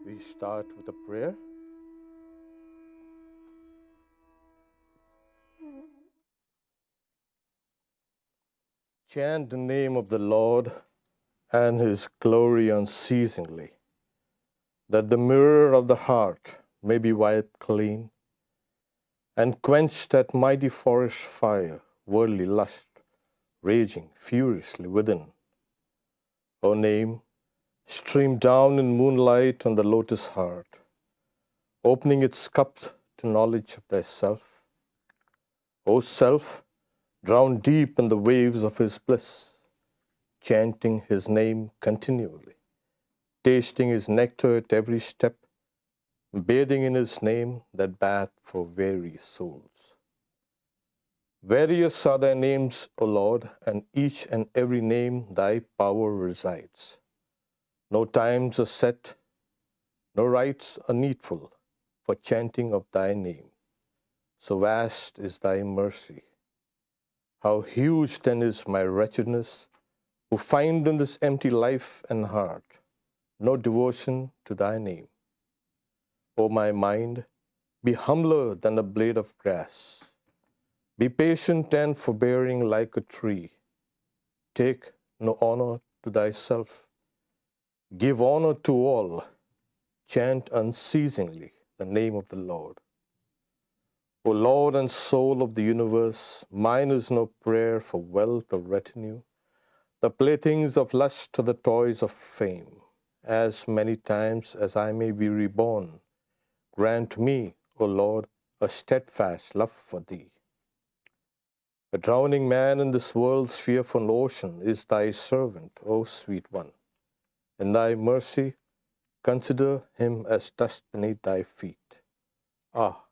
We start with a prayer. Chant the name of the Lord and His glory unceasingly, that the mirror of the heart may be wiped clean and quench that mighty forest fire, worldly lust, raging furiously within. O name, stream down in moonlight on the lotus heart, opening its cup to knowledge of thyself. O self, drown deep in the waves of His bliss, chanting His name continually, tasting His nectar at every step, bathing in His name, that bath for weary souls. Various are thy names, O Lord, and each and every name thy power resides. No times are set, no rites are needful for chanting of thy name. So vast is thy mercy. How huge then is my wretchedness, who find in this empty life and heart no devotion to thy name. O my mind, be humbler than a blade of grass. Be patient and forbearing like a tree. Take no honor to thyself. Give honor to all. Chant unceasingly the name of the Lord. O Lord and soul of the universe, mine is no prayer for wealth or retinue, the playthings of lust or the toys of fame. As many times as I may be reborn, grant me, O Lord, a steadfast love for thee. A drowning man in this world's fearful ocean is thy servant, O sweet one. In thy mercy, consider him as dust beneath thy feet. Ah,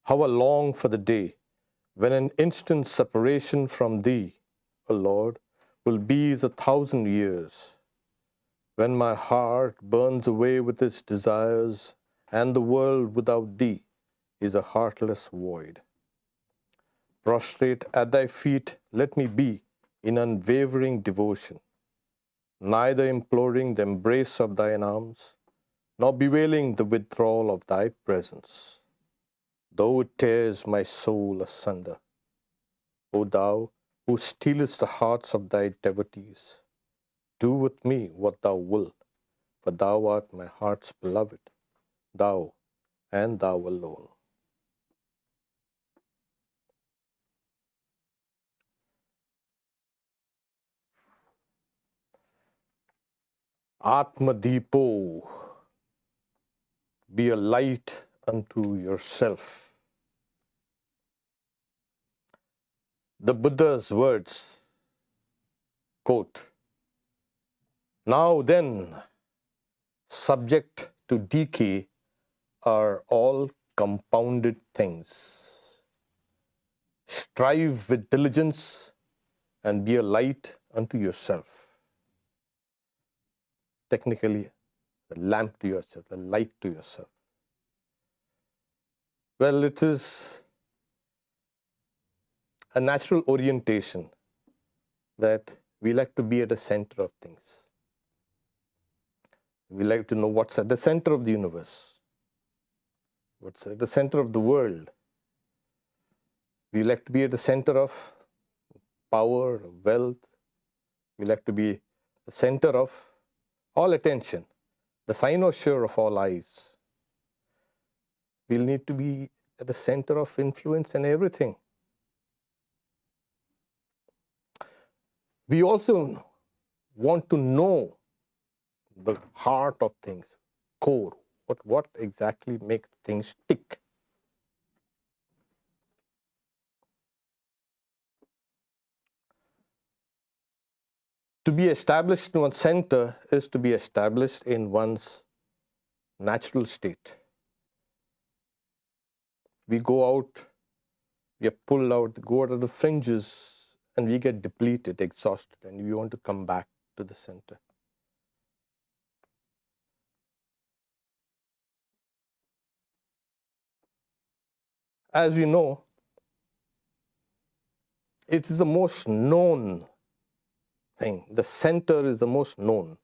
how I long for the day when an instant separation from thee, O Lord, will be as 1,000 years, when my heart burns away with its desires and the world without thee is a heartless void. Prostrate at thy feet, let me be in unwavering devotion, neither imploring the embrace of thine arms, nor bewailing the withdrawal of thy presence. Though it tears my soul asunder, O thou who stealest the hearts of thy devotees, do with me what thou wilt, for thou art my heart's beloved, thou and thou alone. Atma-dipo, be a light unto yourself. The Buddha's words, quote, now then, subject to decay are all compounded things. Strive with diligence and be a light unto yourself. Technically, a lamp to yourself, a light to yourself. Well, it is a natural orientation that we like to be at the center of things. We like to know what's at the center of the universe, what's at the center of the world. We like to be at the center of power, wealth. We like to be the center of all attention, the cynosure of all eyes. We'll need to be at the center of influence and everything. We also want to know the heart of things, core, what exactly makes things tick. To be established in one's center is to be established in one's natural state. We go out, we are pulled out, go out of the fringes, and we get depleted, exhausted, and we want to come back to the center. As we know, it is the most known thing. The center is the most known.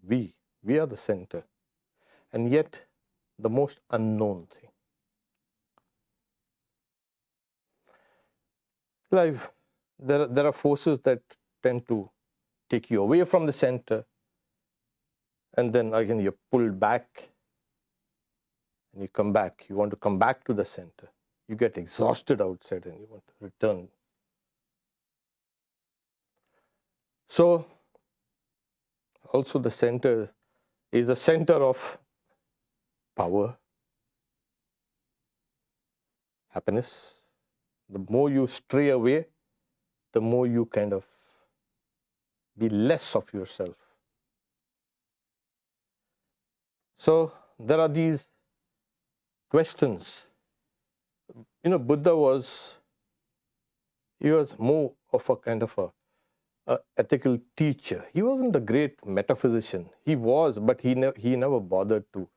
We are the center. and yet the most unknown thing. Life, there are forces that tend to take you away from the center, and then again you're pulled back and you come back. You want to come back to the center. You get exhausted outside and you want to return. So also the center is a center of power, happiness. The more you stray away, the more you kind of be less of yourself. So there are these questions. Buddha was more of a kind of a ethical teacher. He wasn't a great metaphysician. He was, but he never bothered to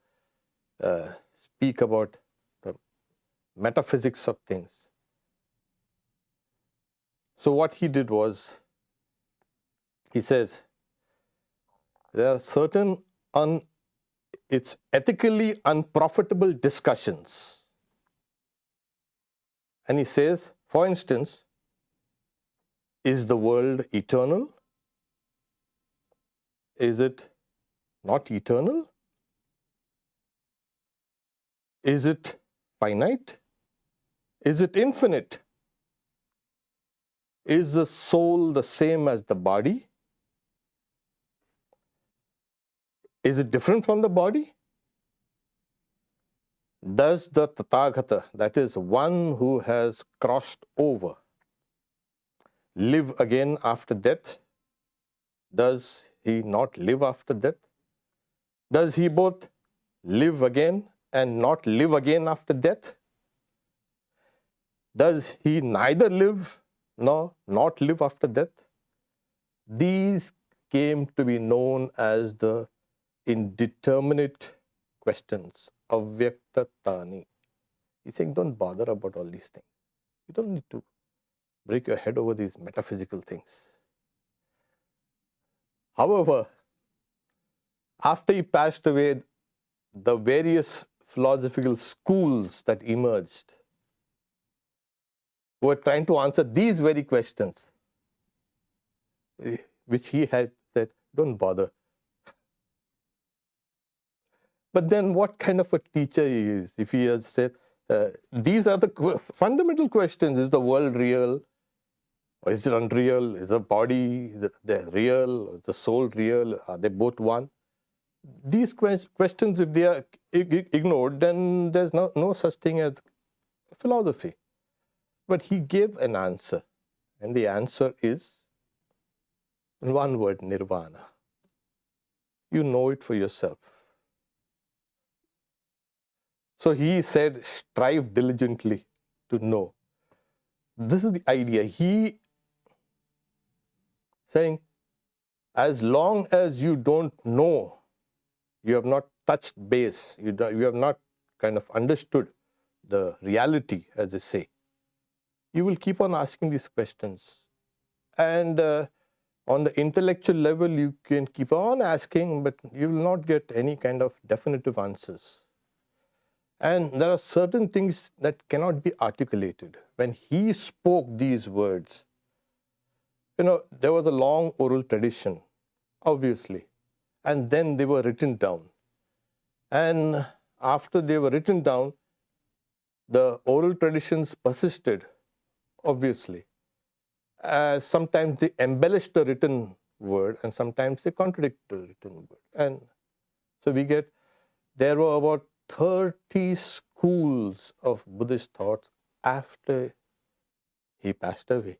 speak about the metaphysics of things. So what he did was, he says, there are certain it's ethically unprofitable discussions. And he says, for instance, is the world eternal? Is it not eternal? Is it finite? Is it infinite? Is the soul the same as the body? Is it different from the body? Does the Tathagata, that is one who has crossed over, live again after death? Does he not live after death? Does he both live again and not live again after death? Does he neither live nor not live after death? These came to be known as the indeterminate questions, avyaktatani. He's saying, don't bother about all these things. You don't need to break your head over these metaphysical things. However, after he passed away, the various philosophical schools that emerged were trying to answer these very questions, which he had said, don't bother. But then what kind of a teacher he is? If he has said, these are the fundamental questions. Is the world real? Or is it unreal? Is the body real? Is the soul real? Are they both one? These questions, if they are ignored, then there's no such thing as philosophy. But he gave an answer. And the answer is, in one word, nirvana. You know it for yourself. So he said, strive diligently to know. This is the idea. He saying, as long as you don't know, you have not touched base, you have not kind of understood the reality, as they say, you will keep on asking these questions. And on the intellectual level, you can keep on asking, but you will not get any kind of definitive answers. And there are certain things that cannot be articulated. When he spoke these words, there was a long oral tradition, obviously, and then they were written down. And after they were written down, the oral traditions persisted, obviously. Sometimes they embellished the written word, and sometimes they contradict the written word. And so there were about 30 schools of Buddhist thoughts after he passed away.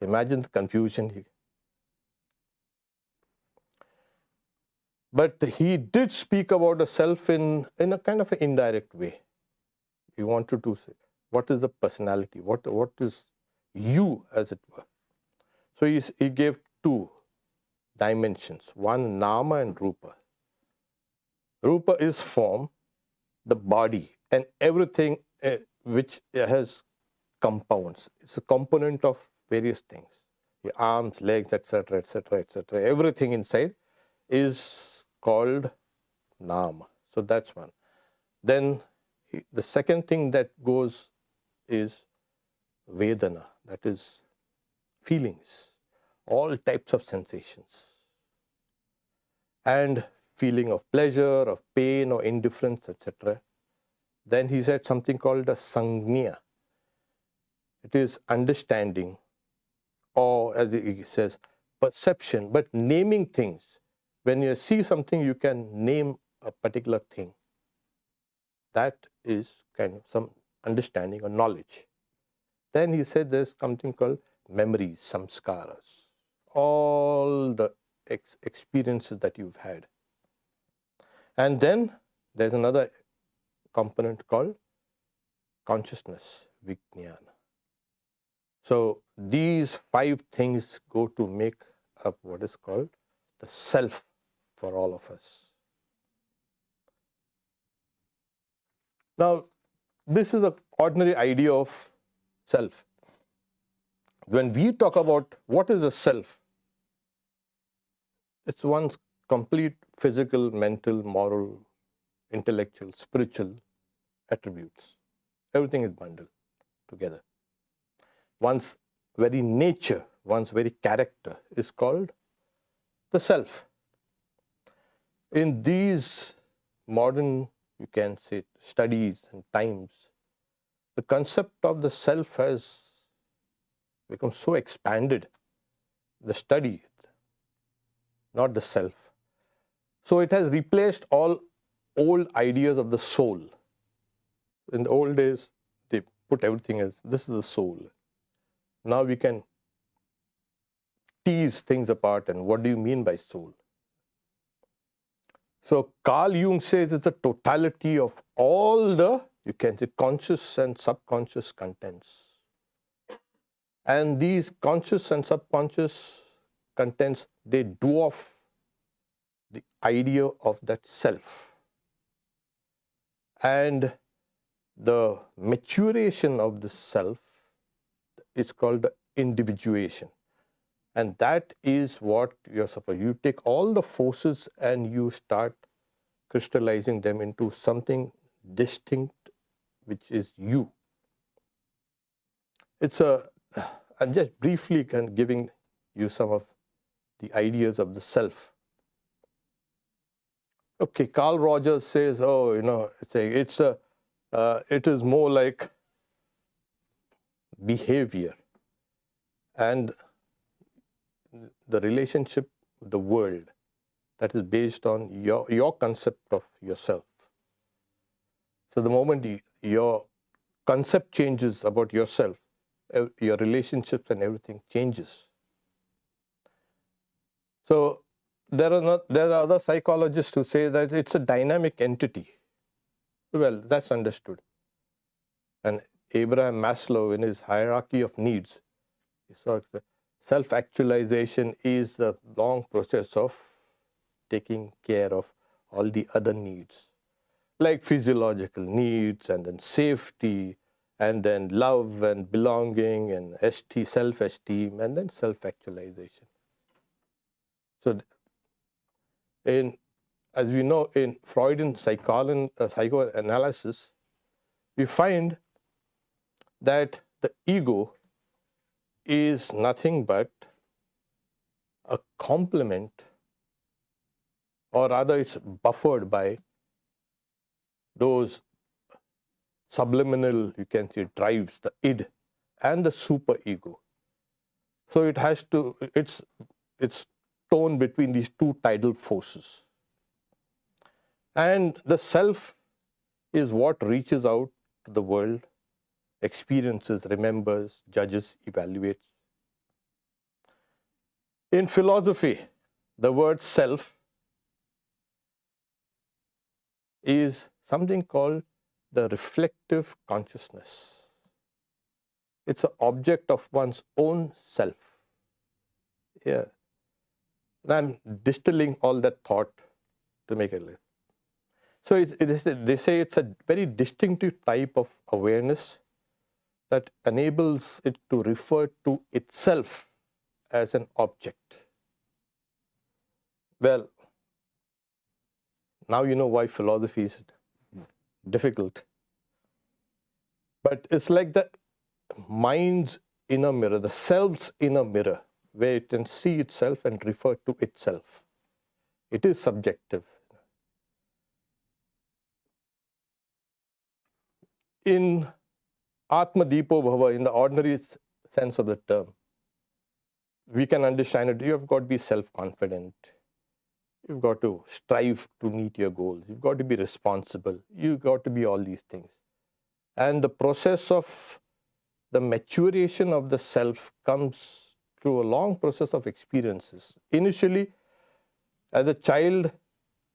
Imagine the confusion. But he did speak about the self in a kind of an indirect way. He wanted to say, what is the personality? What is you, as it were? So he gave two dimensions, one nama and rupa. Rupa is form, the body, and everything which has compounds. It's a component of various things. Your arms, legs, etc., etc., etc. Everything inside is called nama. So that's one. Then the second thing that goes is Vedana, that is feelings, all types of sensations. And feeling of pleasure, of pain or indifference, etc. Then he said something called a Sangnya. It is understanding, or as he says, perception, but naming things. When you see something, you can name a particular thing. That is kind of some understanding or knowledge. Then he said there's something called memories, samskaras, all the experiences that you've had. And then there's another component called consciousness, vijnana. So these 5 things go to make up what is called the self for all of us. Now, this is the ordinary idea of self. When we talk about what is a self, it's one's complete physical, mental, moral, intellectual, spiritual attributes. Everything is bundled together. One's very nature, one's very character is called the self. In these modern, you can say, studies and times, the concept of the self has become so expanded, the study, not the self. So it has replaced all old ideas of the soul. In the old days, they put everything as, this is the soul. Now we can tease things apart and what do you mean by soul? So Carl Jung says it's the totality of all the, you can say, conscious and subconscious contents. And these conscious and subconscious contents, they dwarf the idea of that self. And the maturation of the self is called the individuation. And that is what you're supposed to. You take all the forces and you start crystallizing them into something distinct, which is you. I'm just briefly giving you some of the ideas of the self. Okay, Carl Rogers says, oh, it is more like behavior and the relationship with the world that is based on your concept of yourself. So the moment your concept changes about yourself, your relationships and everything changes. So there are other psychologists who say that it's a dynamic entity. Well, that's understood. And Abraham Maslow, in his hierarchy of needs, he saw self-actualization is a long process of taking care of all the other needs, like physiological needs, and then safety, and then love and belonging, and self-esteem, and then self-actualization. So, as we know, in Freudian psychoanalysis, we find that the ego is nothing but a complement, or rather it's buffered by those subliminal, you can say, drives, the id and the superego. So it's torn between these two tidal forces. And the self is what reaches out to the world, experiences, remembers, judges, evaluates. In philosophy, the word self is something called the reflective consciousness. It's an object of one's own self. Yeah. And I'm distilling all that thought to make it live. So they say it's a very distinctive type of awareness that enables it to refer to itself as an object. Well, Now you know why philosophy is difficult. But it's like the mind's inner mirror, the self's inner mirror, where it can see itself and refer to itself. It is subjective. In Atma-dipo-bhava, in the ordinary sense of the term, we can understand it. You have got to be self-confident. You've got to strive to meet your goals. You've got to be responsible. You've got to be all these things. And the process of the maturation of the self comes through a long process of experiences. Initially, as a child,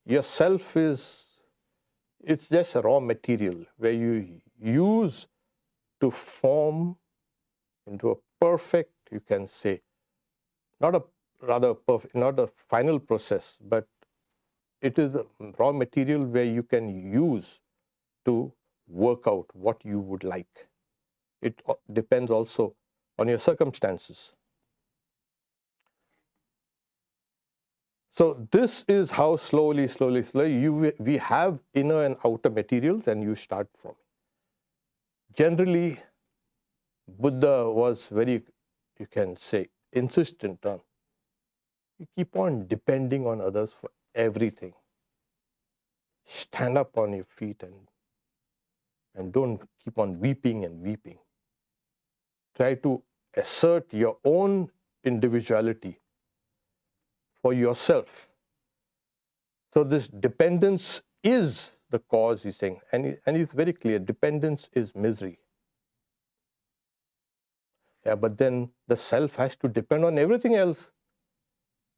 your self it's just a raw material where you use to form into a perfect, you can say, not a final process, but it is a raw material where you can use to work out what you would like. It depends also on your circumstances. So this is how slowly we have inner and outer materials, and you start from. Generally, Buddha was very, you can say, insistent on, you keep on depending on others for everything. Stand up on your feet and don't keep on weeping and weeping. Try to assert your own individuality for yourself. So this dependence is the cause, he's saying, and it's very clear, dependence is misery. Yeah, but then the self has to depend on everything else.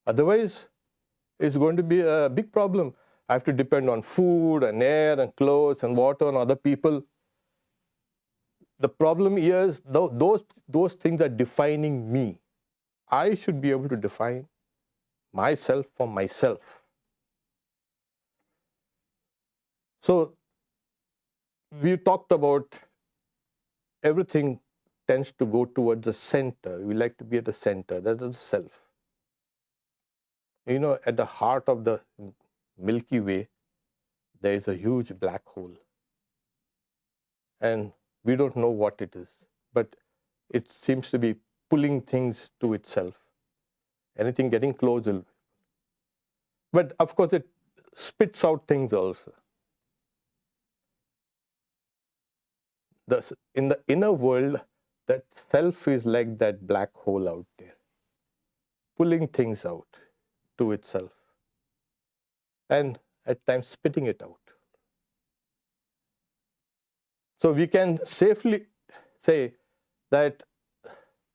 Otherwise, it's going to be a big problem. I have to depend on food and air and clothes and water and other people. The problem here is those things are defining me. I should be able to define myself for myself. So we talked about everything tends to go towards the center. We like to be at the center. That is the self. You know, at the heart of the Milky Way, there is a huge black hole. And we don't know what it is, but it seems to be pulling things to itself. Anything getting close will. But of course, it spits out things also. In the inner world, that self is like that black hole out there, pulling things out to itself and at times spitting it out. So we can safely say that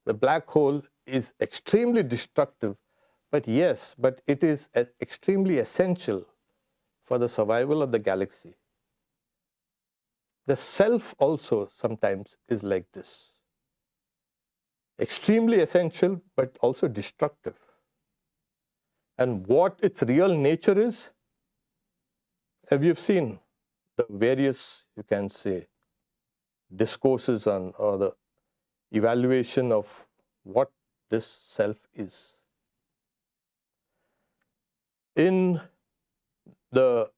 the black hole is extremely destructive, but yes, but it is extremely essential for the survival of the galaxy. The self also sometimes is like this. Extremely essential, but also destructive. And what its real nature is, we have seen the various, you can say, discourses on, or the evaluation of what this self is. In the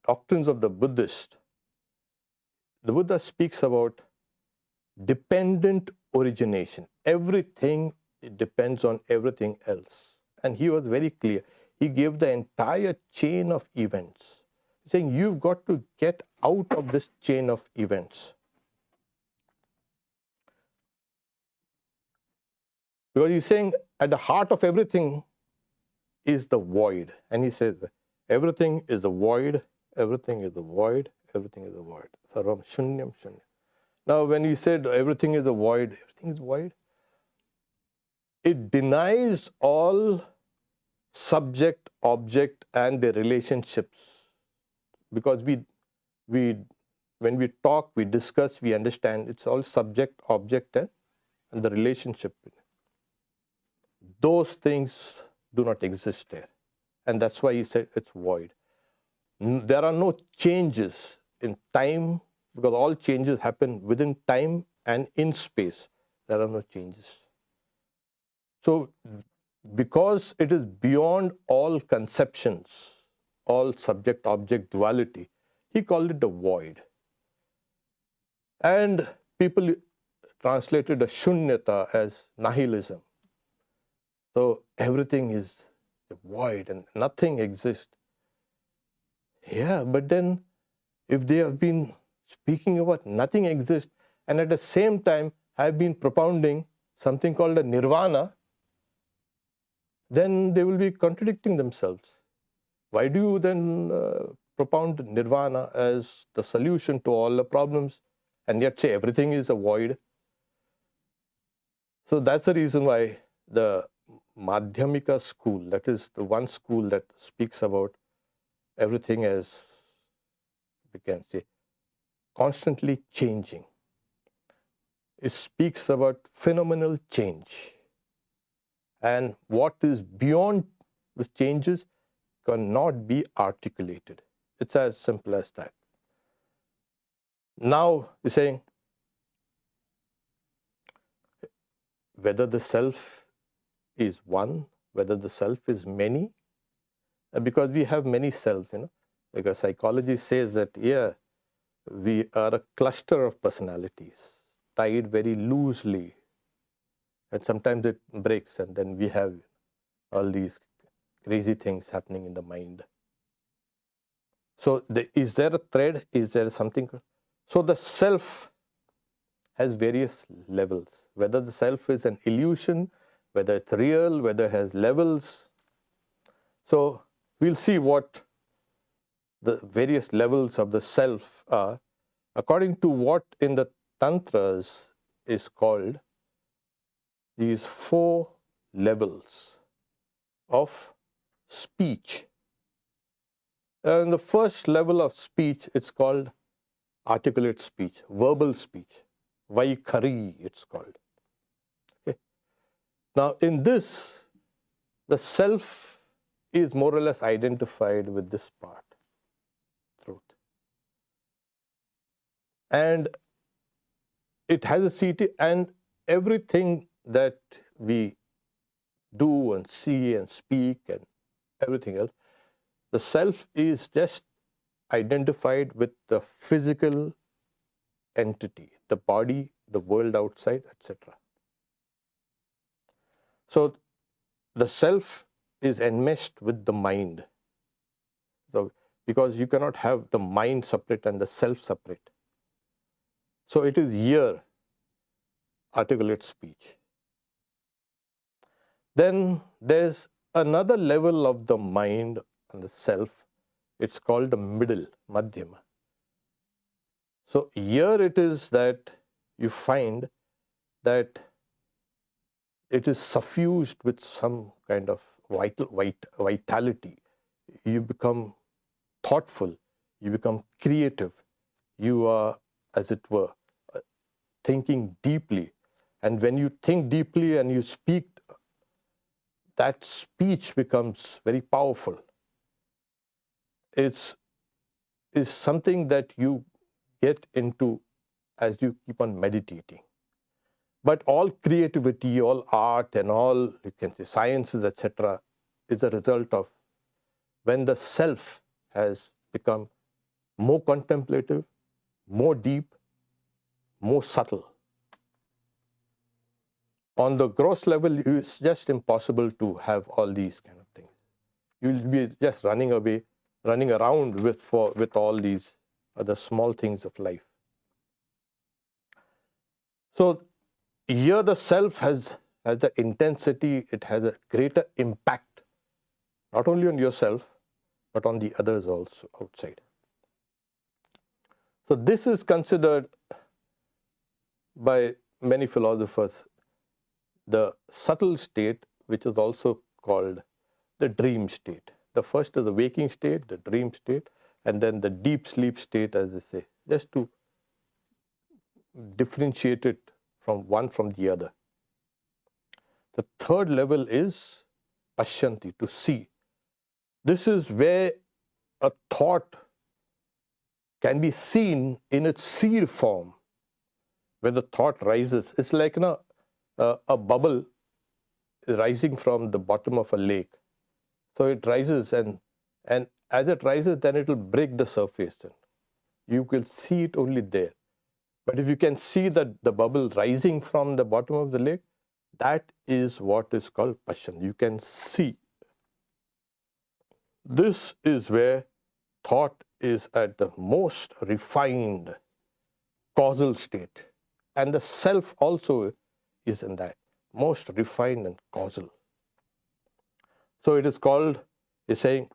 doctrines of the Buddhist, the Buddha speaks about dependent origination. Everything depends on everything else. And he was very clear. He gave the entire chain of events, saying you've got to get out of this chain of events. Because he's saying at the heart of everything is the void. And he says everything is a void, everything is a void, everything is a void. Sarvam shunyam shunyam. Now when he said everything is a void, everything is void, it denies all subject, object and their relationships. Because when we talk, we discuss, we understand, it's all subject, object and the relationship. Those things do not exist there. And that's why he said it's void. There are no changes in time, because all changes happen within time and in space. There are no changes. So, because it is beyond all conceptions all subject-object duality, he called it the void. And people translated the shunyata as nihilism. So everything is void and nothing exists. Yeah, but then if they have been speaking about nothing exists and at the same time have been propounding something called a nirvana, then they will be contradicting themselves. Why do you then propound nirvana as the solution to all the problems and yet say everything is a void? So that's the reason why the Madhyamika school, that is the one school that speaks about everything as, we can say, constantly changing. It speaks about phenomenal change. And what is beyond the changes cannot be articulated. It's as simple as that. Now, you're saying, whether the self is one, whether the self is many, because we have many selves, because psychology says that, yeah, we are a cluster of personalities, tied very loosely, and sometimes it breaks, and then we have all these crazy things happening in the mind. So, is there a thread? Is there something? So, the self has various levels, whether the self is an illusion, whether it's real, whether it has levels. So, we'll see what the various levels of the self are, according to what in the Tantras is called these 4 levels of speech. And the first level of speech, it's called articulate speech, verbal speech. Vaikhari, it's called. Okay. Now, in this, the self is more or less identified with this part, truth. And it has a seat, and everything that we do and see and speak and everything else, the self is just identified with the physical entity, the body, the world outside, etc. So, the self is enmeshed with the mind. So, because you cannot have the mind separate and the self separate. So, it is here articulate speech. Then there's another level of the mind and the self. It's called the middle, Madhyama. So, here it is that you find that it is suffused with some kind of vitality. You become thoughtful, you become creative, you are, as it were, thinking deeply. And when you think deeply and you speak, that speech becomes very powerful. It's something that you get into as you keep on meditating. But all creativity, all art and all, you can say, sciences, etc., is a result of when the self has become more contemplative, more deep, more subtle. On the gross level, it's just impossible to have all these kind of things. You'll be just running around with all these other small things of life. So here the self has the intensity, it has a greater impact, not only on yourself, but on the others also outside. So this is considered by many philosophers the subtle state, which is also called the dream state. The first is the waking state, the dream state, and then the deep sleep state, as they say, just to differentiate it from one from the other. The third level is pashyanti, to see. This is where a thought can be seen in its seed form. When the thought rises, it's like a bubble rising from the bottom of a lake. So it rises, and as it rises, then it will break the surface. And you will see it only there. But if you can see the bubble rising from the bottom of the lake, that is what is called passion. You can see. This is where thought is at the most refined causal state. And the self also is in that most refined and causal. So it is called, is saying,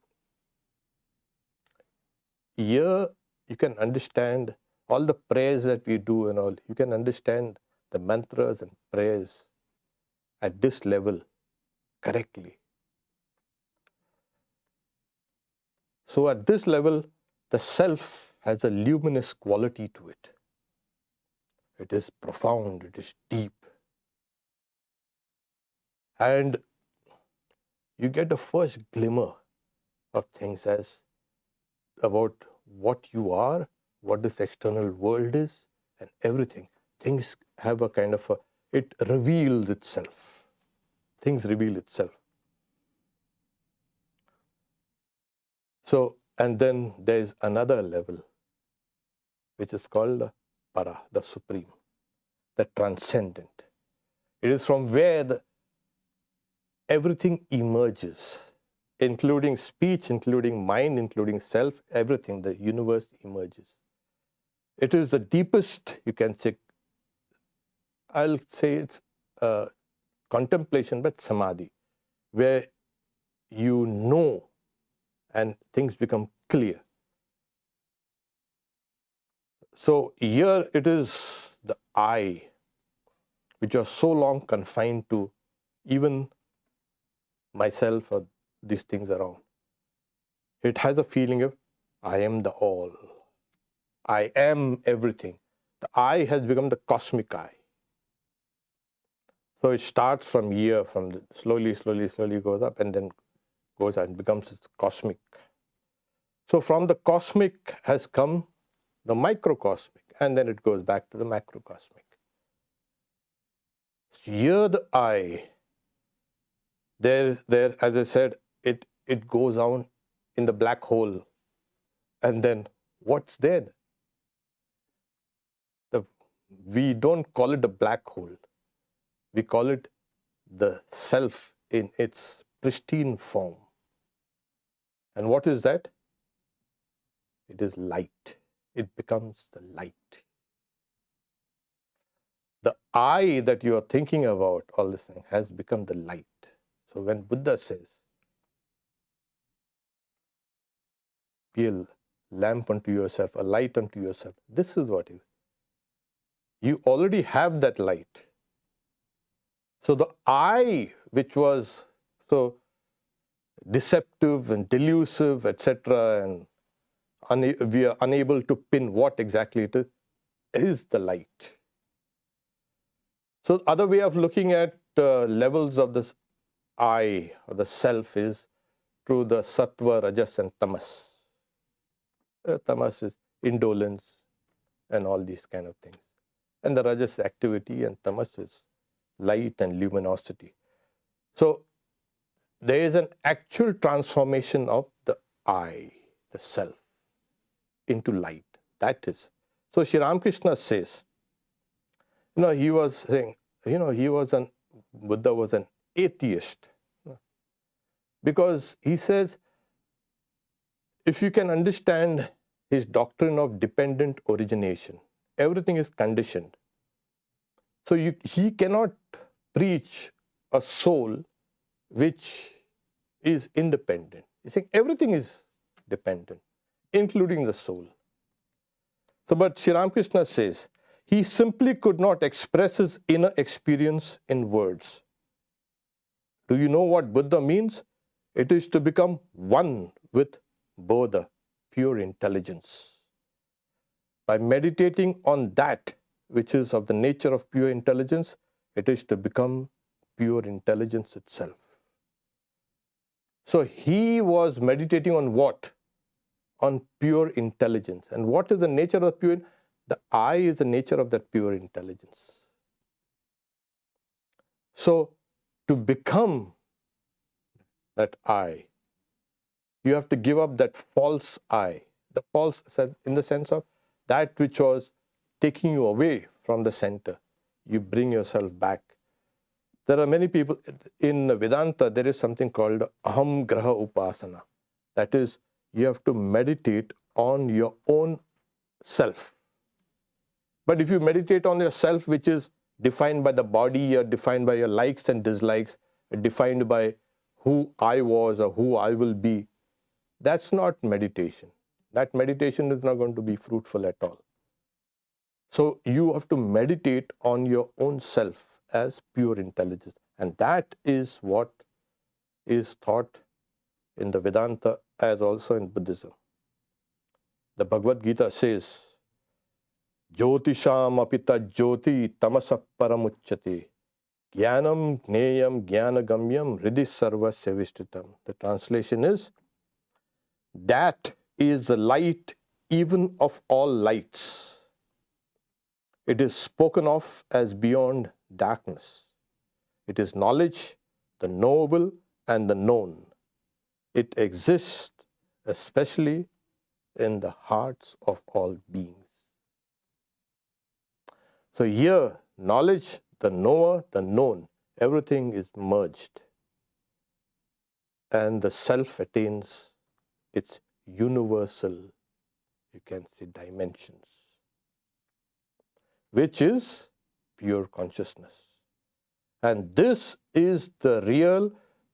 here you can understand all the prayers that we do and all. You can understand the mantras and prayers at this level correctly. So at this level, the self has a luminous quality to it. It is profound, it is deep. And you get the first glimmer of things as about what you are, what this external world is, and everything. Things have a kind of it reveals itself. Things reveal itself. So, and then there is another level, which is called para, the supreme, the transcendent. It is from where everything emerges, including speech, including mind, including self, everything, the universe emerges. It is the deepest, you can say, I'll say it's contemplation, but samadhi, where you know and things become clear. So here it is the I, which was so long confined to even myself or these things around. It has a feeling of, I am the all. I am everything. The I has become the cosmic I. So it starts from here, from the slowly goes up and then goes and becomes cosmic. So from the cosmic has come the microcosmic, and then it goes back to the macrocosmic. So here the I, there, as I said, it goes on in the black hole. And then what's there? We don't call it a black hole. We call it the self in its pristine form. And what is that? It is light. It becomes the light. The I that you are thinking about, all this thing, has become the light. So when Buddha says, be a lamp unto yourself, a light unto yourself, this is what you already have that light. So the I, which was so deceptive and delusive, etc., and we are unable to pin what exactly it is the light. So other way of looking at levels of this I, or the self, is through the sattva, rajas, and tamas. Tamas is indolence and all these kind of things. And the rajas activity, and tamas is light and luminosity. So there is an actual transformation of the I, the self, into light. That is. So Sri Ramakrishna says, he was saying, Buddha was an atheist. Because he says, if you can understand his doctrine of dependent origination, everything is conditioned. So he cannot preach a soul which is independent. He's saying everything is dependent, including the soul. So, but Sri Ramakrishna says, he simply could not express his inner experience in words. Do you know what Buddha means? It is to become one with Bodha, pure intelligence. By meditating on that which is of the nature of pure intelligence, it is to become pure intelligence itself. So he was meditating on what? On pure intelligence. And what is the nature of the pure? The I is the nature of that pure intelligence. So to become that I, You have to give up that false I. The false in the sense of that which was taking you away from the center. You bring yourself back. There are many people in Vedanta, there is something called Aham Graha Upasana. That is, you have to meditate on your own self. But if you meditate on yourself, which is defined by the body, or defined by your likes and dislikes, defined by who I was or who I will be, that's not meditation. That meditation is not going to be fruitful at all. So you have to meditate on your own self as pure intelligence. And that is what is taught in the Vedanta as also in Buddhism. The Bhagavad Gita says, Jyotisham apita jyoti tamasa paramuchyate jnanam gneyam jnanagamyam hridhi sarvasya vishtitam. The translation is, that is the light even of all lights. It is spoken of as beyond darkness. It is knowledge, the knowable and the known. It exists especially in the hearts of all beings. So here, knowledge, the knower, the known, everything is merged. And the self attains its universal, you can say, dimensions, which is pure consciousness. And this is the real,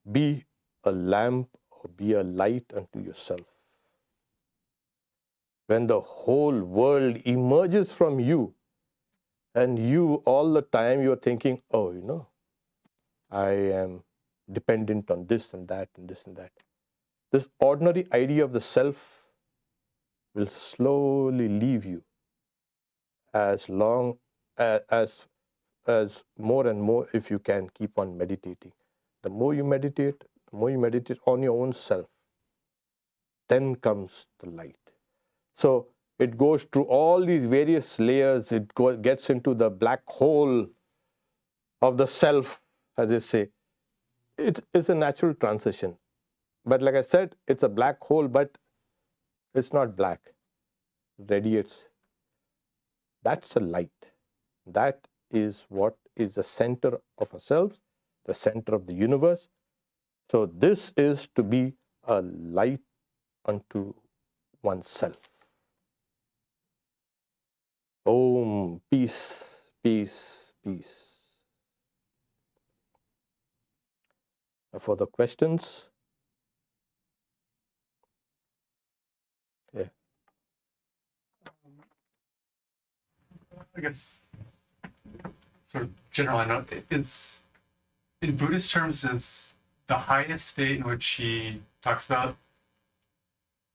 be a lamp or be a light unto yourself. When the whole world emerges from you, and you all the time you are thinking, oh, you know, I am dependent on this and that and this and that. This ordinary idea of the self will slowly leave you as long as more and more, if you can keep on meditating. The more you meditate on your own self, then comes the light. So it goes through all these various layers. It gets into the black hole of the self, as they say. It is a natural transition. But like I said, it's a black hole, but it's not black. It radiates. That's a light. That is what is the center of ourselves, the center of the universe. So this is to be a light unto oneself. Om, peace, peace, peace. For the questions? Yeah. I guess, sort of general, I know it's, in Buddhist terms, is the highest state in which he talks about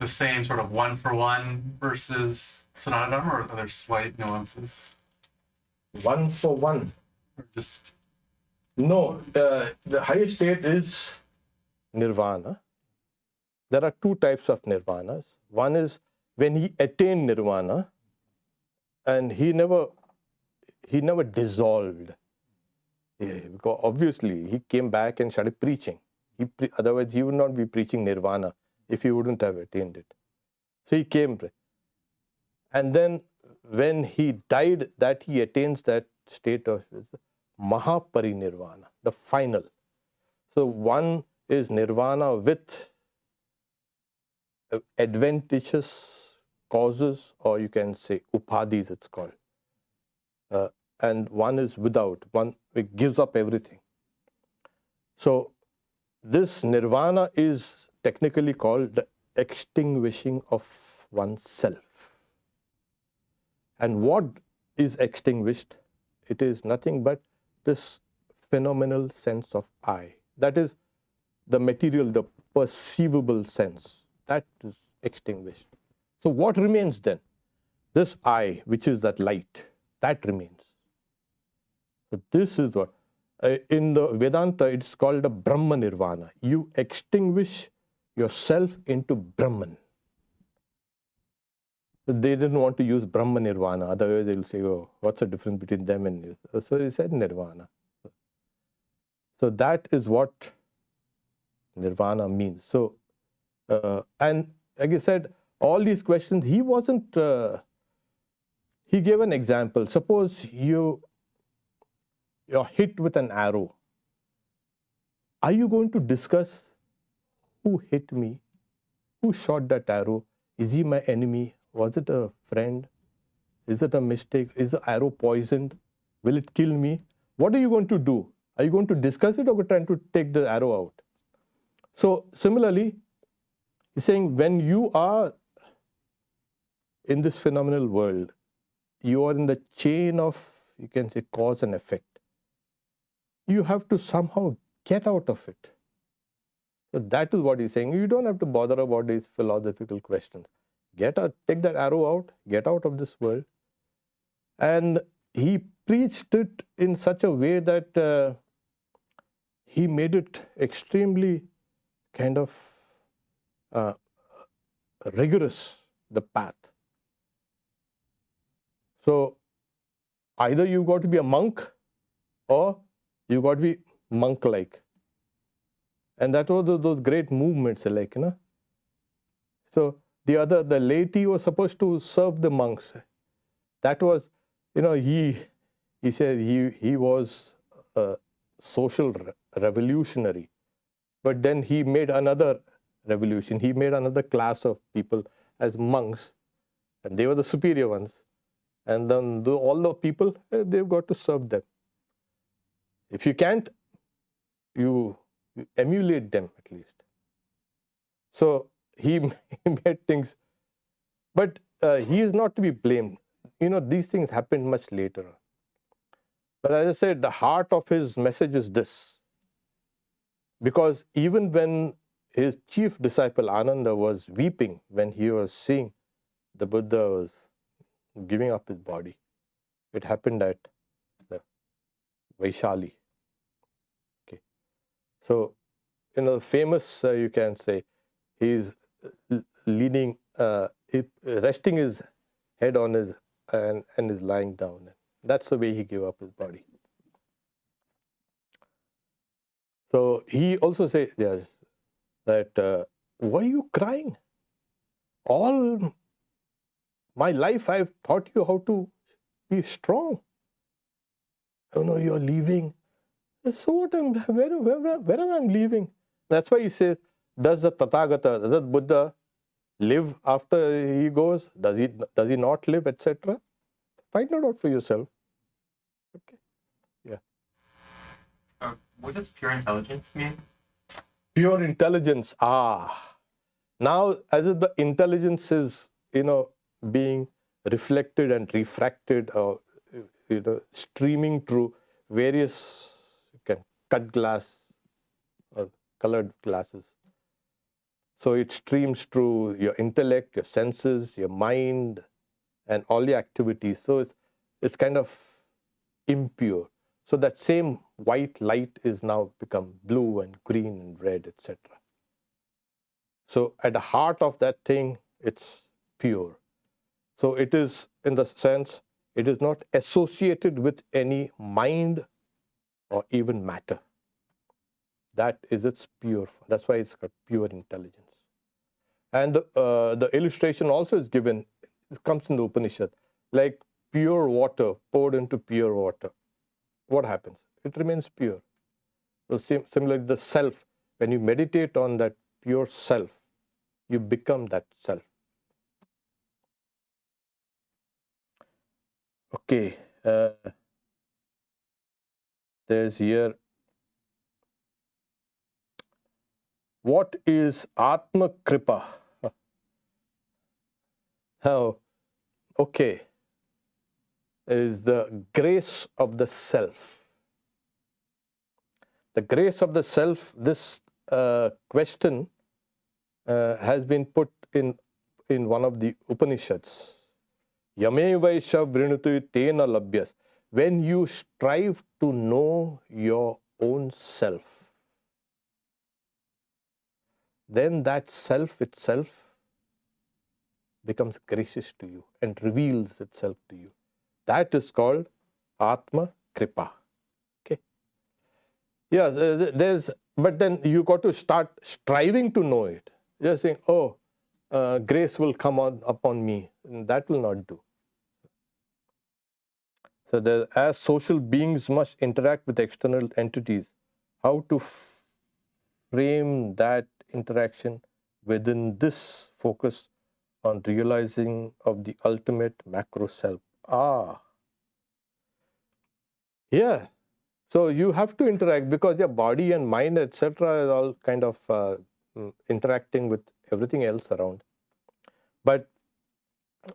the same sort of one for one versus Sanatana Dharma, or are there slight nuances? One for one. Or just... No, the highest state is nirvana. There are two types of nirvanas. One is when he attained nirvana and he never dissolved. Yeah, because obviously he came back and started preaching. Otherwise he would not be preaching nirvana if he wouldn't have attained it. So he came. And then when he died, that he attains that state of Mahaparinirvana, the final. So one is nirvana with adventitious causes, or you can say upadhis it's called. And one is without, one it gives up everything. So this nirvana is technically called the extinguishing of oneself. And what is extinguished? It is nothing but this phenomenal sense of I. That is the material, the perceivable sense. That is extinguished. So what remains then? This I, which is that light, that remains. So this is what, in the Vedanta, it's called a Brahma Nirvana. You extinguish yourself into Brahman. They didn't want to use Brahma Nirvana, otherwise they'll say, oh, what's the difference between them and you? So he said Nirvana. So that is what Nirvana means. So And like I said, all these questions, he wasn't, he gave an example. Suppose you're hit with an arrow. Are you going to discuss who hit me? Who shot that arrow? Is he my enemy? Was it a friend? Is it a mistake? Is the arrow poisoned? Will it kill me? What are you going to do? Are you going to discuss it or trying to take the arrow out? So similarly, he's saying when you are in this phenomenal world, you are in the chain of, you can say, cause and effect. You have to somehow get out of it. So that is what he's saying. You don't have to bother about these philosophical questions. Get out, take that arrow out, get out of this world. And he preached it in such a way that he made it extremely kind of rigorous, the path. So either you've got to be a monk or you've got to be monk-like. And that was those great movements, like, So the laity was supposed to serve the monks. That was, he said he was a social revolutionary. But then he made another revolution. He made another class of people as monks, and they were the superior ones. And then all the people, they've got to serve them. If you can't, you emulate them at least. So he made things, but he is not to be blamed. These things happened much later. But as I said, the heart of his message is this. Because even when his chief disciple Ananda was weeping when he was seeing the Buddha was giving up his body, it happened at the Vaishali. Okay. So, famous, you can say, he's leaning, resting his head on his, and is lying down. That's the way he gave up his body. So he also said, that, why are you crying? All my life I've taught you how to be strong. You're leaving. So what? Where am I leaving? That's why he says, does the Tathagata, does the Buddha live after he goes? Does he not live, etc.? Find it out for yourself. Okay. Yeah. What does pure intelligence mean? Pure intelligence. Now as if the intelligence is, being reflected and refracted, or streaming through various, you can cut glass or colored glasses. So it streams through your intellect, your senses, your mind, and all your activities. So it's kind of impure. So that same white light is now become blue and green and red, etc. So at the heart of that thing, it's pure. So it is, in the sense, it is not associated with any mind or even matter. That is its pure. That's why it's got pure intelligence. And the illustration also is given, it comes in the Upanishad, like pure water poured into pure water. What happens? It remains pure. So similarly, the self, when you meditate on that pure self, you become that self. Okay, there's here, what is Atma-kripa? Now, okay, is the grace of the self. The grace of the self, this question has been put in one of the Upanishads. Yame vaisha vrinutu tena labhyas. When you strive to know your own self, then that self itself becomes gracious to you and reveals itself to you. That is called Atma-kripa. Okay. Yeah, but then you got to start striving to know it. Just saying, oh, grace will come upon me. And that will not do. So as social beings must interact with external entities, how to frame that interaction within this focus on realizing of the ultimate macro self. Yeah. So you have to interact because your body and mind, etc., is all kind of interacting with everything else around. But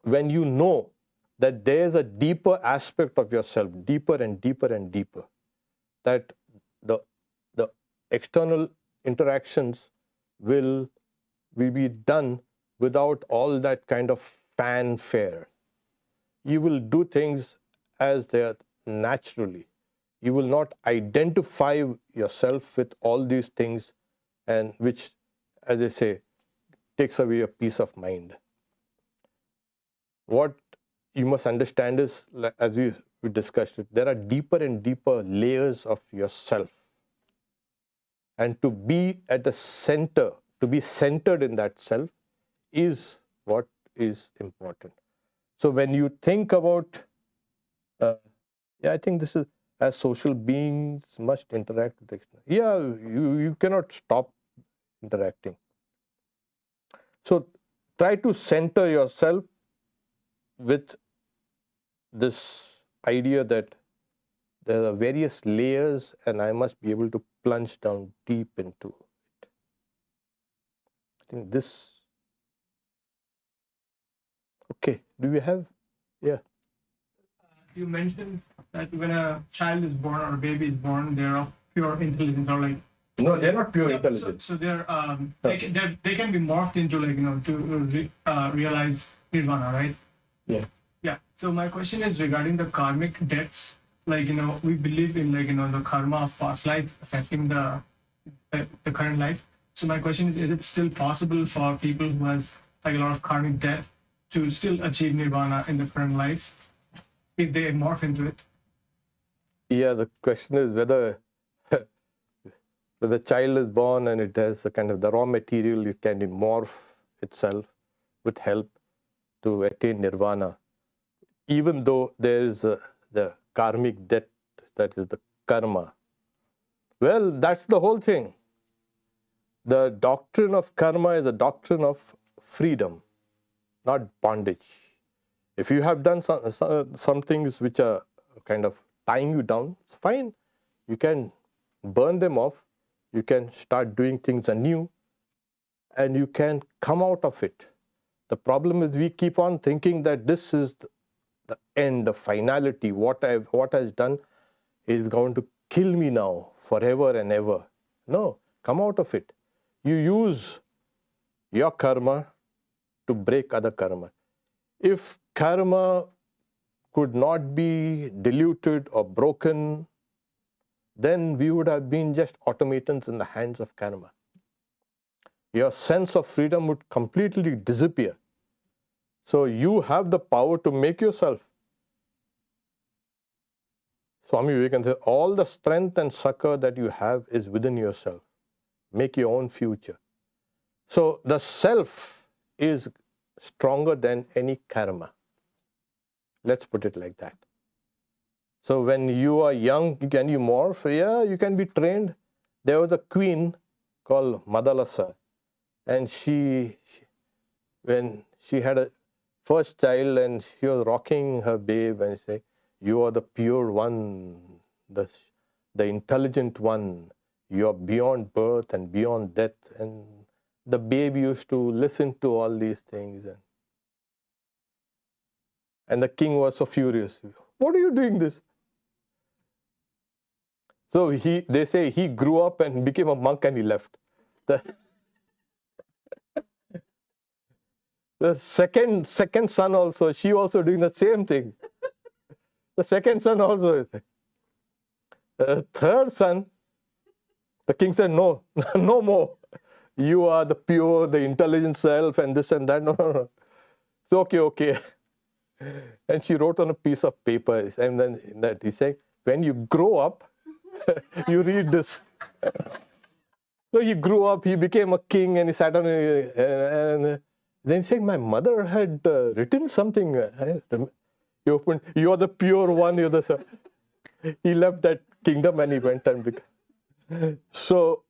when you know that there's a deeper aspect of yourself, deeper and deeper and deeper, that the external interactions will be done without all that kind of fanfare. You will do things as they are naturally. You will not identify yourself with all these things, and which, as I say, takes away a peace of mind. What you must understand is, as we discussed it, there are deeper and deeper layers of yourself. And to be at the center, to be centered in that self is what is important. So when you think about, I think this is, as social beings must interact with external. Yeah, you cannot stop interacting. So try to center yourself with this idea that there are various layers and I must be able to plunge down deep into it. I think this. Okay, do we have? Yeah. You mentioned that when a child is born or a baby is born, they're of pure intelligence, or like. No, they're not pure intelligence. So they're they can be morphed into, like, to realize nirvana, right? Yeah. Yeah. So my question is regarding the karmic debts. Like, we believe in, like, the karma of past life affecting the current life. So my question is it still possible for people who has like a lot of karmic debt to still achieve nirvana in the current life if they morph into it? Yeah, the question is whether the child is born and it has a kind of the raw material, it can morph itself with help to attain nirvana, even though there is the karmic debt, that is the karma. Well, that's the whole thing. The doctrine of karma is a doctrine of freedom, not bondage. If you have done some things which are kind of tying you down, it's fine. You can burn them off. You can start doing things anew, and you can come out of it. The problem is we keep on thinking that this is the end, the finality. What I've done is going to kill me now forever and ever. No, come out of it. You use your karma to break other karma. If karma could not be diluted or broken, then we would have been just automatons in the hands of karma. Your sense of freedom would completely disappear. So you have the power to make yourself. Swami Vivekananda said, all the strength and succor that you have is within yourself. Make your own future. So the self is stronger than any karma. Let's put it like that. So when you are young, can you morph? Yeah, you can be trained. There was a queen called Madalasa, and when she had a first child and she was rocking her babe and say, you are the pure one, the intelligent one. You are beyond birth and beyond death. And the babe used to listen to all these things. And the king was so furious. What are you doing this? So they say he grew up and became a monk and he left. The second son also, she also doing the same thing. The second son also. The third son, the king said, no, no more. You are the pure, the intelligent self and this and that. No. So, okay. And she wrote on a piece of paper, and then that he said, when you grow up, you read this. So he grew up, he became a king, and he sat on, and then saying, my mother had written something. He opened, you are the pure one, you're the... He left that kingdom and he went and became... So,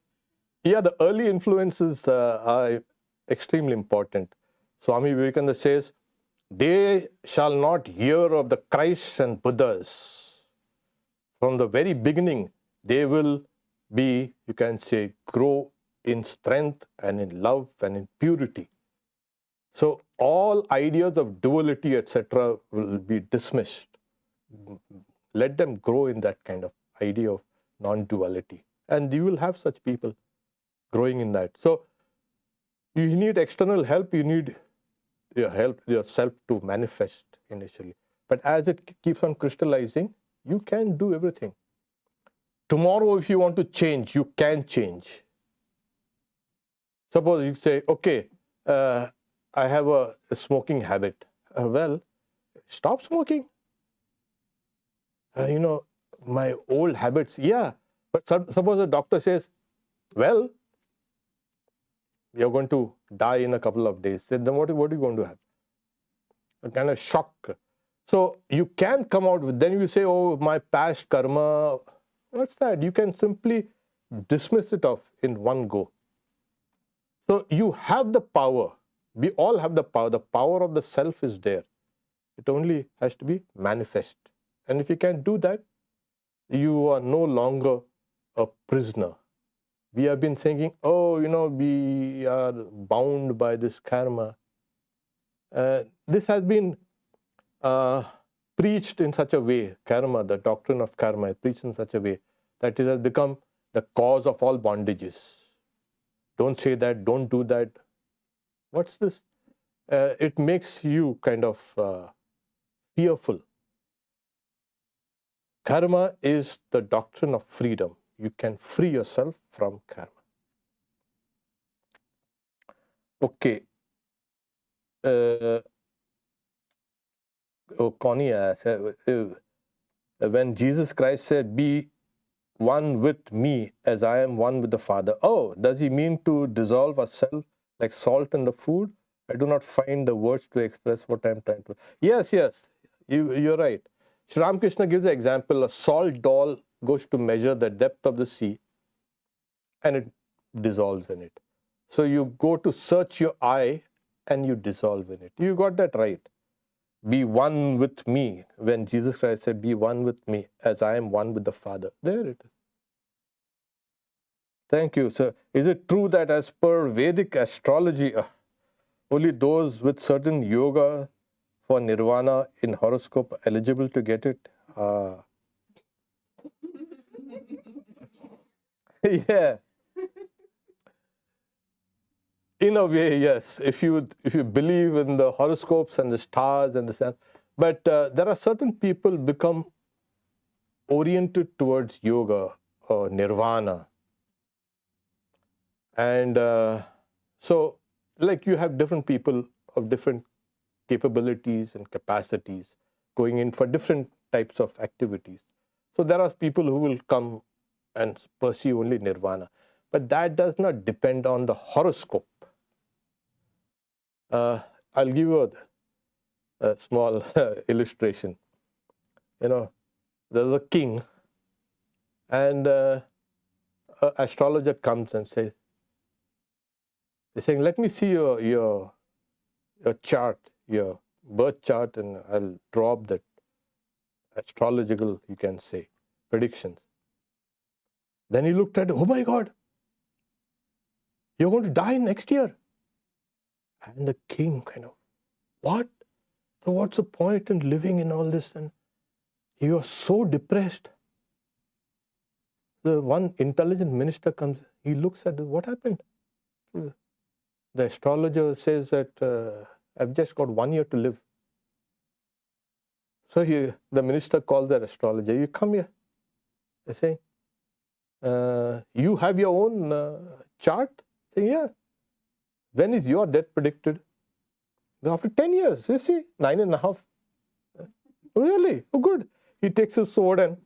yeah, the early influences are extremely important. Swami Vivekananda says, they shall not hear of the Christs and Buddhas. From the very beginning, they will be, you can say, grow in strength and in love and in purity. So all ideas of duality, etc., will be dismissed. Let them grow in that kind of idea of non-duality. And you will have such people growing in that. So you need external help, you need your help yourself to manifest initially. But as it keeps on crystallizing, you can do everything. Tomorrow, if you want to change, you can change. Suppose you say, okay, I have a smoking habit. Well, stop smoking. My old habits, yeah. But suppose the doctor says, well, you're going to die in a couple of days. Then what are you going to have? A kind of shock. So you can come out with, then you say, oh, my past karma. What's that? You can simply dismiss it off in one go. So you have the power. We all have the power. The power of the self is there. It only has to be manifest. And if you can do that, you are no longer a prisoner. We have been thinking, oh, we are bound by this karma. This has been preached in such a way, karma, the doctrine of karma is preached in such a way that it has become the cause of all bondages. Don't say that, don't do that. What's this? It makes you kind of fearful. Karma is the doctrine of freedom. You can free yourself from karma. Okay. Connie asked, when Jesus Christ said, be one with me as I am one with the Father. Oh, does he mean to dissolve ourselves like salt in the food? I do not find the words to express what I am trying to... Yes, you're right. Sri Ramakrishna gives an example. A salt doll goes to measure the depth of the sea and it dissolves in it. So you go to search your eye and you dissolve in it. You got that right. Be one with me. When Jesus Christ said, be one with me as I am one with the Father. There it is. Thank you. So is it true that as per Vedic astrology, only those with certain yoga for nirvana in horoscope are eligible to get it? Yeah. In a way, yes. If you believe in the horoscopes and the stars and the sun, but there are certain people become oriented towards yoga or nirvana, and so like you have different people of different capabilities and capacities going in for different types of activities. So there are people who will come and pursue only nirvana, but that does not depend on the horoscope. I'll give you a small illustration. There's a king, and an astrologer comes and says, they're saying, let me see your chart, your birth chart, and I'll draw up that astrological, you can say, predictions. Then he looked at, oh my God, you're going to die next year. And the king kind of, what? So what's the point in living in all this? And he was so depressed. The one intelligent minister comes, he looks at it, what happened? The astrologer says that I've just got 1 year to live. So the minister calls that astrologer, you come here. They say, you have your own chart? Say, yeah. When is your death predicted? After 10 years, you see, 9.5. Really? Oh, good. He takes his sword and,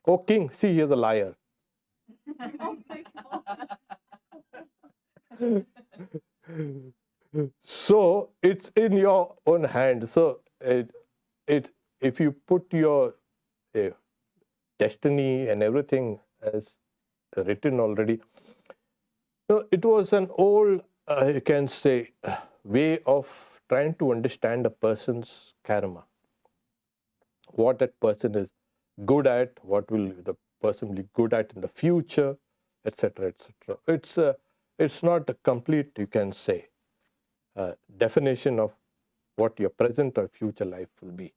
oh king, see, here's a liar. Oh my God. So it's in your own hand. So if you put your destiny and everything as written already, so it was an old, you can say, way of trying to understand a person's karma. What that person is good at, what will the person be good at in the future, etc., etc. It's not a complete, you can say, definition of what your present or future life will be.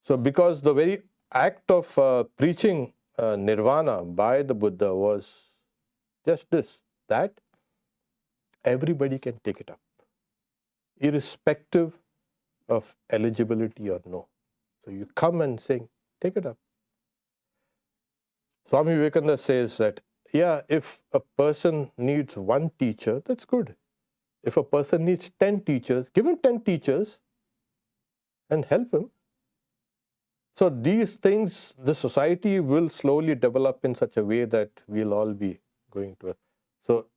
So because the very act of preaching nirvana by the Buddha was just this, that everybody can take it up, irrespective of eligibility or no. So you come and sing, take it up. Swami Vivekananda says that, yeah, if a person needs one teacher, that's good. If a person needs 10 teachers, give him 10 teachers and help him. So these things, the society will slowly develop in such a way that we'll all be going to it. So,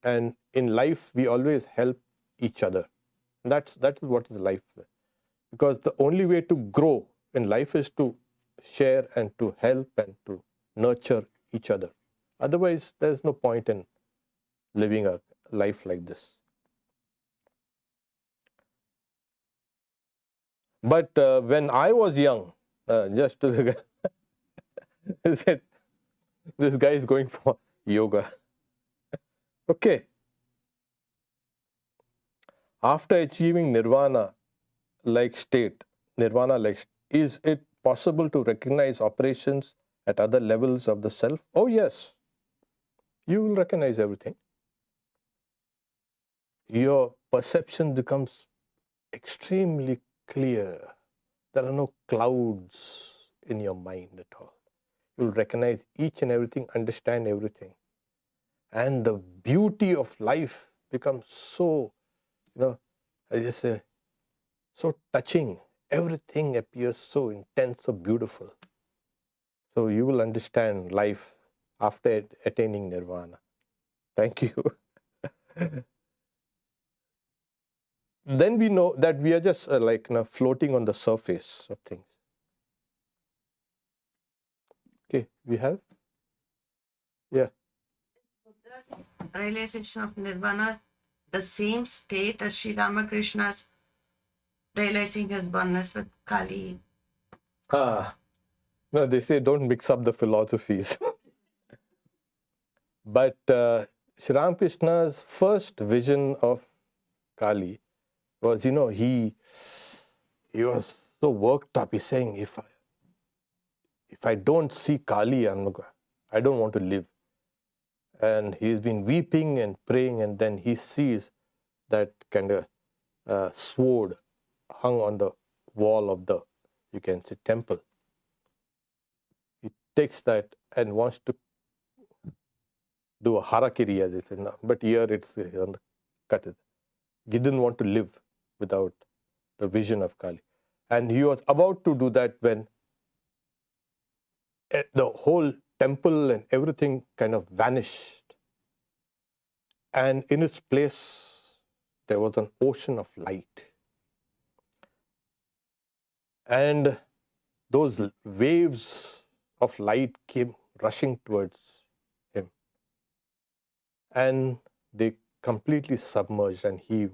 and in life, we always help each other. That is what is life. Because the only way to grow in life is to share and to help and to nurture each other. Otherwise, there's no point in living a life like this. But when I was young, just to look at, I said, this guy is going for yoga. Okay. After achieving nirvana-like state, is it possible to recognize operations at other levels of the self? Oh yes. You will recognize everything. Your perception becomes extremely clear. There are no clouds in your mind at all. You'll recognize each and everything, understand everything. And the beauty of life becomes so, I just say, so touching. Everything appears so intense, so beautiful. So you will understand life after attaining nirvana. Thank you. Then we know that we are just floating on the surface of things. Okay, we have? Yeah. Buddha's realization of nirvana, the same state as Sri Ramakrishna's realizing his oneness with Kali. No, they say don't mix up the philosophies. But Sri Ramakrishna's first vision of Kali was, he was so worked up. He's saying, if I don't see Kali, I don't want to live. And he's been weeping and praying, and then he sees that kind of sword hung on the wall of the, you can say, temple. He takes that and wants to do a harakiri, as it's in, but here it's on the cut. He didn't want to live without the vision of Kali. And he was about to do that when the whole temple and everything kind of vanished. And in its place, there was an ocean of light. And those waves of light came rushing towards him. And they completely submerged, and he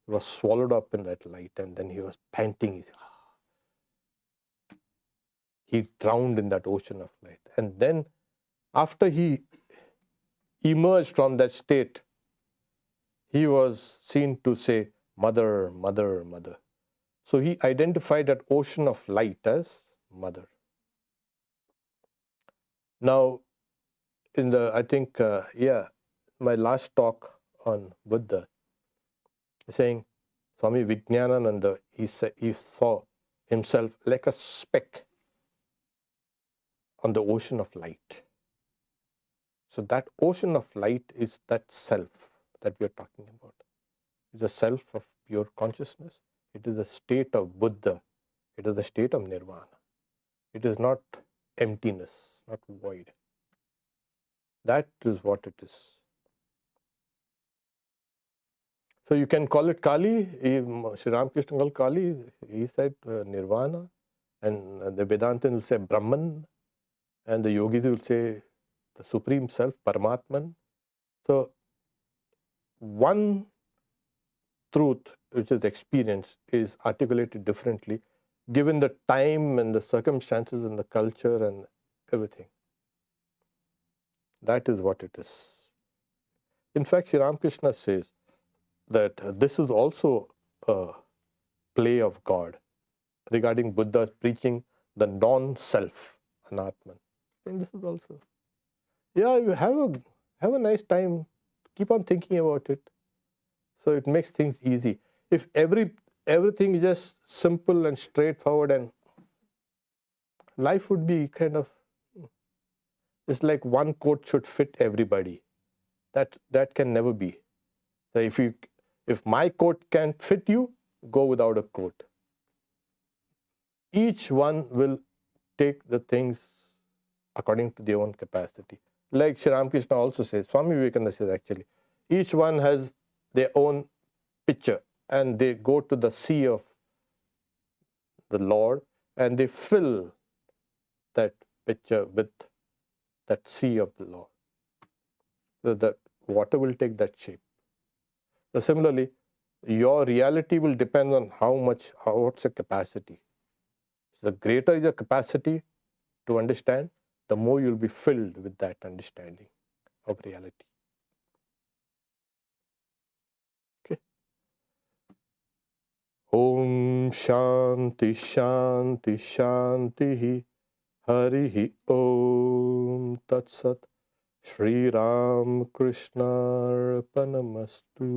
was swallowed up in that light, and then he was panting. He drowned in that ocean of light. And then after he emerged from that state, he was seen to say, Mother, Mother, Mother. So he identified that ocean of light as Mother. Now, in the, I think, my last talk on Buddha, saying Swami Vijnanananda, he saw himself like a speck on the ocean of light. So that ocean of light is that self that we are talking about. It's a self of pure consciousness. It is a state of Buddha. It is a state of nirvana. It is not emptiness, not void. That is what it is. So you can call it Kali. Sri Ramakrishna called Kali. He said Nirvana, and the Vedantin will say Brahman, and the yogis will say the Supreme Self, Paramatman. So one truth which is experienced is articulated differently given the time and the circumstances and the culture and everything. That is what it is. In fact, Sri Ramakrishna says that this is also a play of God regarding Buddha's preaching the non-self, Anatman. And this is also, you have a nice time, keep on thinking about it. So it makes things easy. If everything is just simple and straightforward, and life would be kind of, it's like one coat should fit everybody. That can never be. So if my coat can fit you, go without a coat. Each one will take the things according to their own capacity. Like Sri Ramakrishna also says, Swami Vivekananda says actually, each one has their own pitcher, and they go to the sea of the Lord and they fill that pitcher with that sea of the Lord. So that water will take that shape. So similarly, your reality will depend on what's the capacity. So the greater is your capacity to understand, the more you'll be filled with that understanding of reality. Okay. Om Shanti Shanti Shanti Harihi Om Tat Sat Shri Ram Krishna Arpanamastu.